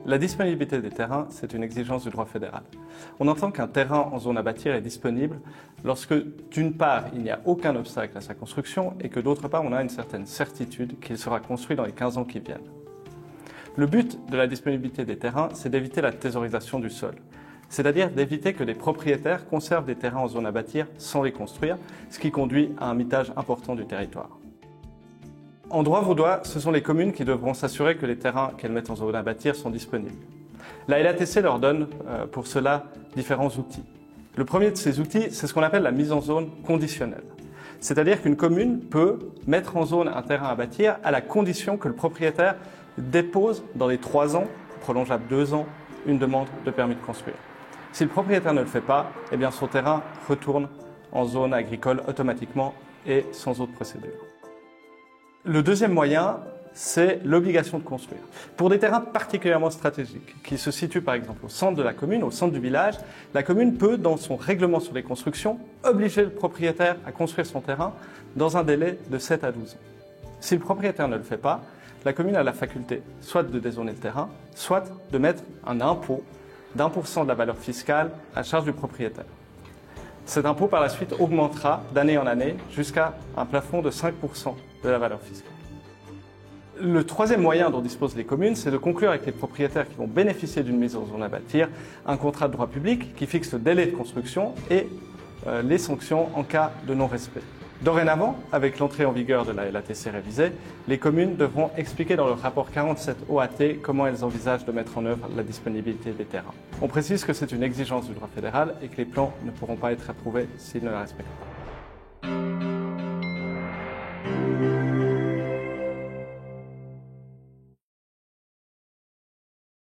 La disponibilité des terrains, c'est une exigence du droit fédéral. On entend qu'un terrain en zone à bâtir est disponible lorsque, d'une part, il n'y a aucun obstacle à sa construction et que, d'autre part, on a une certaine certitude qu'il sera construit dans les 15 ans qui viennent. Le but de la disponibilité des terrains, c'est d'éviter la thésaurisation du sol, c'est-à-dire d'éviter que des propriétaires conservent des terrains en zone à bâtir sans les construire, ce qui conduit à un mitage important du territoire. En droit vaudois, ce sont les communes qui devront s'assurer que les terrains qu'elles mettent en zone à bâtir sont disponibles. La LATC leur donne pour cela différents outils. Le premier de ces outils, c'est ce qu'on appelle la mise en zone conditionnelle. C'est-à-dire qu'une commune peut mettre en zone un terrain à bâtir à la condition que le propriétaire dépose dans les 3 ans, prolongeable 2 ans, une demande de permis de construire. Si le propriétaire ne le fait pas, eh bien son terrain retourne en zone agricole automatiquement et sans autre procédure. Le deuxième moyen, c'est l'obligation de construire. Pour des terrains particulièrement stratégiques, qui se situent par exemple au centre de la commune, au centre du village, la commune peut, dans son règlement sur les constructions, obliger le propriétaire à construire son terrain dans un délai de 7 à 12 ans. Si le propriétaire ne le fait pas, la commune a la faculté soit de dézoner le terrain, soit de mettre un impôt d'1% de la valeur fiscale à charge du propriétaire. Cet impôt, par la suite, augmentera d'année en année jusqu'à un plafond de 5% de la valeur fiscale. Le troisième moyen dont disposent les communes, c'est de conclure avec les propriétaires qui vont bénéficier d'une mise en zone à bâtir un contrat de droit public qui fixe le délai de construction et les sanctions en cas de non-respect. Dorénavant, avec l'entrée en vigueur de la LATC révisée, les communes devront expliquer dans leur rapport 47 OAT comment elles envisagent de mettre en œuvre la disponibilité des terrains. On précise que c'est une exigence du droit fédéral et que les plans ne pourront pas être approuvés s'ils ne la respectent pas.